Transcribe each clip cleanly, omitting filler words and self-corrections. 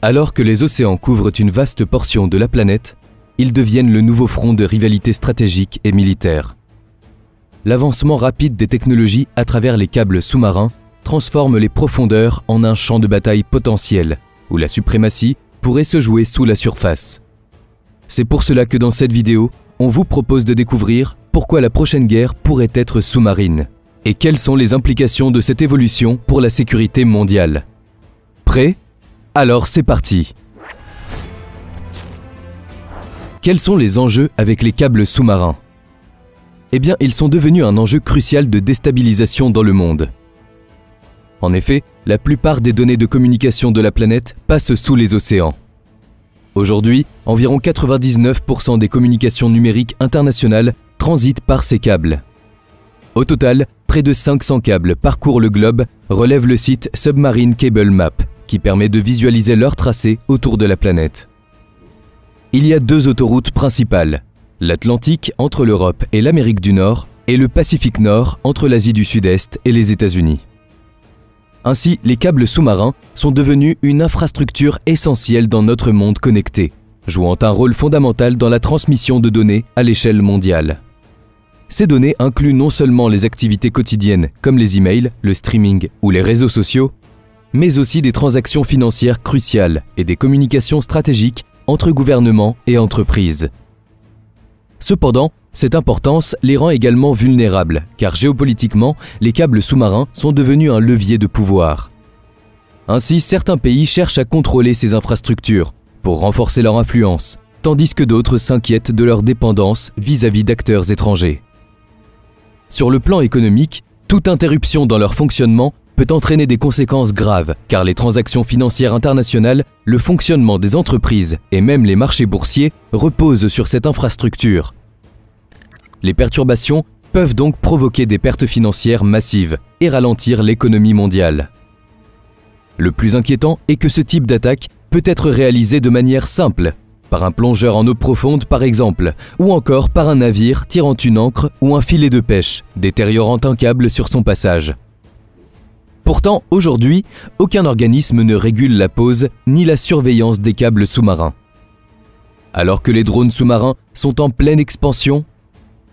Alors que les océans couvrent une vaste portion de la planète, ils deviennent le nouveau front de rivalité stratégique et militaire. L'avancement rapide des technologies à travers les câbles sous-marins transforme les profondeurs en un champ de bataille potentiel, où la suprématie pourrait se jouer sous la surface. C'est pour cela que dans cette vidéo, on vous propose de découvrir pourquoi la prochaine guerre pourrait être sous-marine et quelles sont les implications de cette évolution pour la sécurité mondiale. Prêt ? Alors c'est parti! Quels sont les enjeux avec les câbles sous-marins? Eh bien, ils sont devenus un enjeu crucial de déstabilisation dans le monde. En effet, la plupart des données de communication de la planète passent sous les océans. Aujourd'hui, environ 99% des communications numériques internationales transitent par ces câbles. Au total, près de 500 câbles parcourent le globe, relève le site Submarine Cable Map, qui permet de visualiser leur tracé autour de la planète. Il y a deux autoroutes principales, l'Atlantique entre l'Europe et l'Amérique du Nord et le Pacifique Nord entre l'Asie du Sud-Est et les États-Unis. Ainsi, les câbles sous-marins sont devenus une infrastructure essentielle dans notre monde connecté, jouant un rôle fondamental dans la transmission de données à l'échelle mondiale. Ces données incluent non seulement les activités quotidiennes comme les emails, le streaming ou les réseaux sociaux, mais aussi des transactions financières cruciales et des communications stratégiques entre gouvernements et entreprises. Cependant, cette importance les rend également vulnérables, car géopolitiquement, les câbles sous-marins sont devenus un levier de pouvoir. Ainsi, certains pays cherchent à contrôler ces infrastructures pour renforcer leur influence, tandis que d'autres s'inquiètent de leur dépendance vis-à-vis d'acteurs étrangers. Sur le plan économique, toute interruption dans leur fonctionnement peut entraîner des conséquences graves, car les transactions financières internationales, le fonctionnement des entreprises et même les marchés boursiers reposent sur cette infrastructure. Les perturbations peuvent donc provoquer des pertes financières massives et ralentir l'économie mondiale. Le plus inquiétant est que ce type d'attaque peut être réalisé de manière simple, par un plongeur en eau profonde par exemple, ou encore par un navire tirant une ancre ou un filet de pêche, détériorant un câble sur son passage. Pourtant, aujourd'hui, aucun organisme ne régule la pose ni la surveillance des câbles sous-marins. Alors que les drones sous-marins sont en pleine expansion,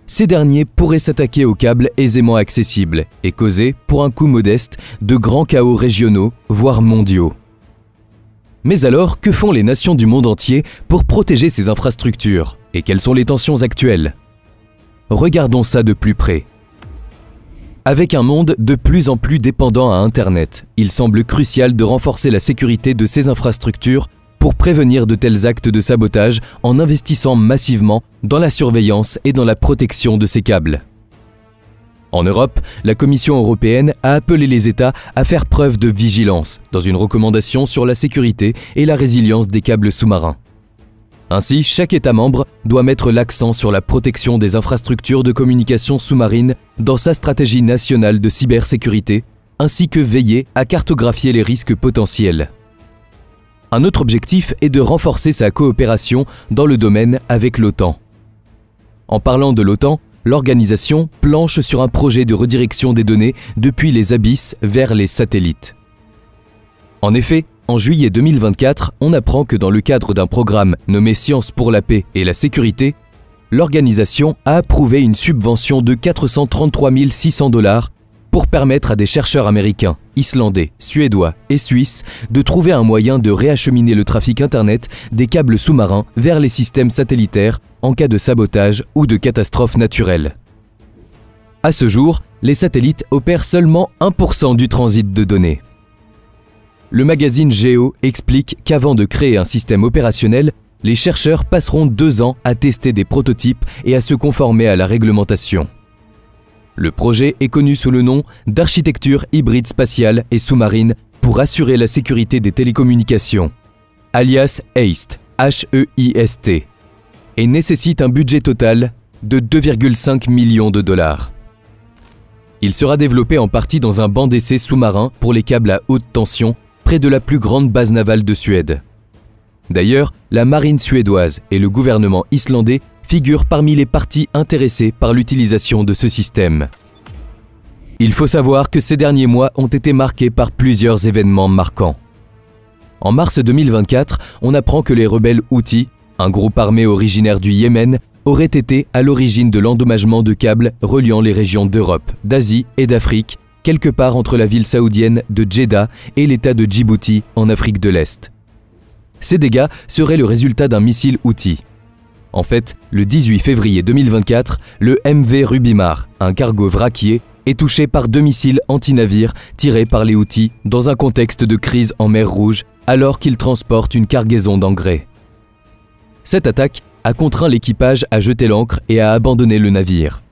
ces derniers pourraient s'attaquer aux câbles aisément accessibles et causer, pour un coût modeste, de grands chaos régionaux, voire mondiaux. Mais alors, que font les nations du monde entier pour protéger ces infrastructures? Et quelles sont les tensions actuelles? Regardons ça de plus près. Avec un monde de plus en plus dépendant à Internet, il semble crucial de renforcer la sécurité de ces infrastructures pour prévenir de tels actes de sabotage en investissant massivement dans la surveillance et dans la protection de ces câbles. En Europe, la Commission européenne a appelé les États à faire preuve de vigilance dans une recommandation sur la sécurité et la résilience des câbles sous-marins. Ainsi, chaque État membre doit mettre l'accent sur la protection des infrastructures de communication sous-marine dans sa stratégie nationale de cybersécurité, ainsi que veiller à cartographier les risques potentiels. Un autre objectif est de renforcer sa coopération dans le domaine avec l'OTAN. En parlant de l'OTAN, l'organisation planche sur un projet de redirection des données depuis les abysses vers les satellites. En effet, en juillet 2024, on apprend que dans le cadre d'un programme nommé Sciences pour la paix et la sécurité, l'organisation a approuvé une subvention de 433 600 $ pour permettre à des chercheurs américains, islandais, suédois et suisses de trouver un moyen de réacheminer le trafic Internet des câbles sous-marins vers les systèmes satellitaires en cas de sabotage ou de catastrophe naturelle. À ce jour, les satellites opèrent seulement 1% du transit de données. Le magazine Géo explique qu'avant de créer un système opérationnel, les chercheurs passeront 2 ans à tester des prototypes et à se conformer à la réglementation. Le projet est connu sous le nom d'architecture hybride spatiale et sous-marine pour assurer la sécurité des télécommunications, alias HEIST, H-E-I-S-T, et nécessite un budget total de 2,5 millions de $. Il sera développé en partie dans un banc d'essai sous-marin pour les câbles à haute tension près de la plus grande base navale de Suède. D'ailleurs, la marine suédoise et le gouvernement islandais figurent parmi les parties intéressées par l'utilisation de ce système. Il faut savoir que ces derniers mois ont été marqués par plusieurs événements marquants. En mars 2024, on apprend que les rebelles Houthis, un groupe armé originaire du Yémen, auraient été à l'origine de l'endommagement de câbles reliant les régions d'Europe, d'Asie et d'Afrique, quelque part entre la ville saoudienne de Djeddah et l'État de Djibouti en Afrique de l'Est. Ces dégâts seraient le résultat d'un missile Houthi. En fait, le 18 février 2024, le MV Rubimar, un cargo vraquier, est touché par 2 missiles anti-navires tirés par les Houthis dans un contexte de crise en mer Rouge alors qu'ils transportent une cargaison d'engrais. Cette attaque a contraint l'équipage à jeter l'ancre et à abandonner le navire.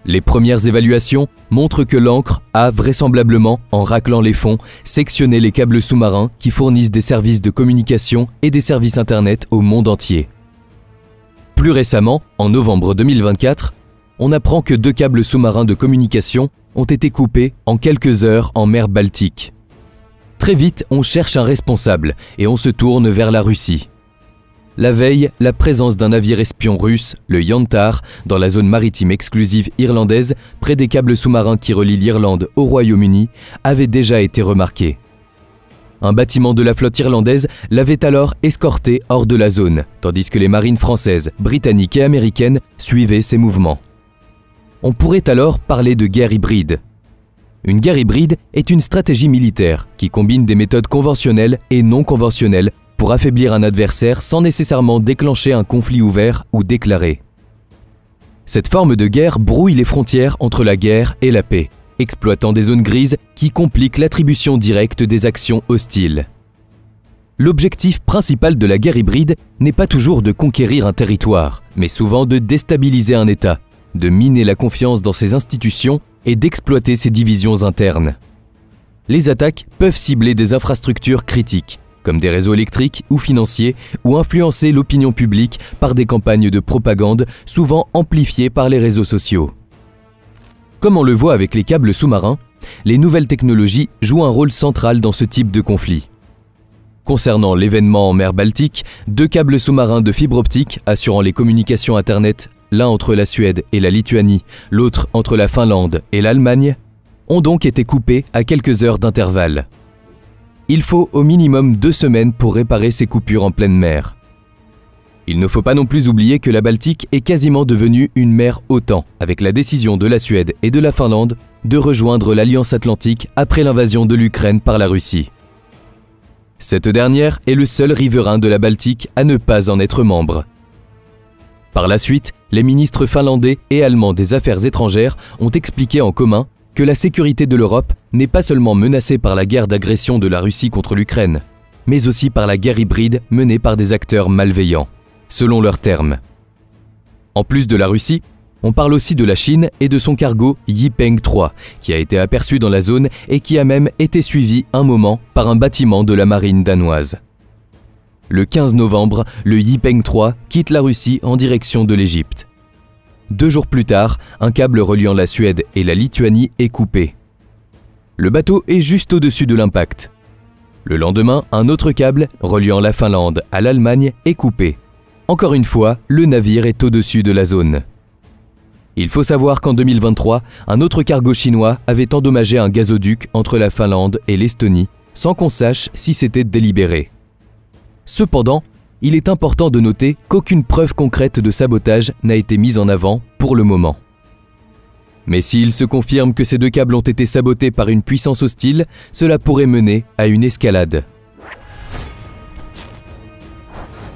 Les premières évaluations montrent que l'ancre a vraisemblablement, en raclant les fonds, sectionné les câbles sous-marins qui fournissent des services de communication et des services Internet au monde entier. Plus récemment, en novembre 2024, on apprend que 2 câbles sous-marins de communication ont été coupés en quelques heures en mer Baltique. Très vite, on cherche un responsable et on se tourne vers la Russie. La veille, la présence d'un navire espion russe, le Yantar, dans la zone maritime exclusive irlandaise, près des câbles sous-marins qui relient l'Irlande au Royaume-Uni, avait déjà été remarquée. Un bâtiment de la flotte irlandaise l'avait alors escorté hors de la zone, tandis que les marines françaises, britanniques et américaines suivaient ses mouvements. On pourrait alors parler de guerre hybride. Une guerre hybride est une stratégie militaire qui combine des méthodes conventionnelles et non conventionnelles pour affaiblir un adversaire sans nécessairement déclencher un conflit ouvert ou déclaré. Cette forme de guerre brouille les frontières entre la guerre et la paix, exploitant des zones grises qui compliquent l'attribution directe des actions hostiles. L'objectif principal de la guerre hybride n'est pas toujours de conquérir un territoire, mais souvent de déstabiliser un État, de miner la confiance dans ses institutions et d'exploiter ses divisions internes. Les attaques peuvent cibler des infrastructures critiques, comme des réseaux électriques ou financiers, ou influencer l'opinion publique par des campagnes de propagande souvent amplifiées par les réseaux sociaux. Comme on le voit avec les câbles sous-marins, les nouvelles technologies jouent un rôle central dans ce type de conflit. Concernant l'événement en mer Baltique, 2 câbles sous-marins de fibre optique assurant les communications Internet, l'un entre la Suède et la Lituanie, l'autre entre la Finlande et l'Allemagne, ont donc été coupés à quelques heures d'intervalle. Il faut au minimum 2 semaines pour réparer ces coupures en pleine mer. Il ne faut pas non plus oublier que la Baltique est quasiment devenue une mer OTAN, avec la décision de la Suède et de la Finlande de rejoindre l'Alliance Atlantique après l'invasion de l'Ukraine par la Russie. Cette dernière est le seul riverain de la Baltique à ne pas en être membre. Par la suite, les ministres finlandais et allemands des Affaires étrangères ont expliqué en commun que la sécurité de l'Europe n'est pas seulement menacée par la guerre d'agression de la Russie contre l'Ukraine, mais aussi par la guerre hybride menée par des acteurs malveillants, selon leurs termes. En plus de la Russie, on parle aussi de la Chine et de son cargo Yipeng 3, qui a été aperçu dans la zone et qui a même été suivi un moment par un bâtiment de la marine danoise. Le 15 novembre, le Yipeng 3 quitte la Russie en direction de l'Égypte. 2 jours plus tard, un câble reliant la Suède et la Lituanie est coupé. Le bateau est juste au-dessus de l'impact. Le lendemain, un autre câble reliant la Finlande à l'Allemagne est coupé. Encore une fois, le navire est au-dessus de la zone. Il faut savoir qu'en 2023, un autre cargo chinois avait endommagé un gazoduc entre la Finlande et l'Estonie, sans qu'on sache si c'était délibéré. Cependant, il est important de noter qu'aucune preuve concrète de sabotage n'a été mise en avant pour le moment. Mais s'il se confirme que ces 2 câbles ont été sabotés par une puissance hostile, cela pourrait mener à une escalade.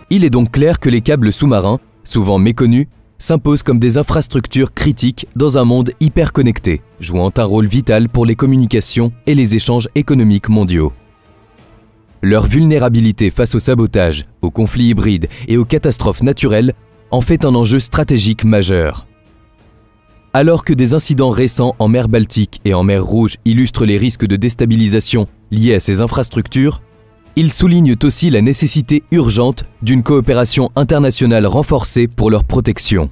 Il est donc clair que les câbles sous-marins, souvent méconnus, s'imposent comme des infrastructures critiques dans un monde hyper connecté, jouant un rôle vital pour les communications et les échanges économiques mondiaux. Leur vulnérabilité face au sabotage, aux conflits hybrides et aux catastrophes naturelles en fait un enjeu stratégique majeur. Alors que des incidents récents en mer Baltique et en mer Rouge illustrent les risques de déstabilisation liés à ces infrastructures, ils soulignent aussi la nécessité urgente d'une coopération internationale renforcée pour leur protection.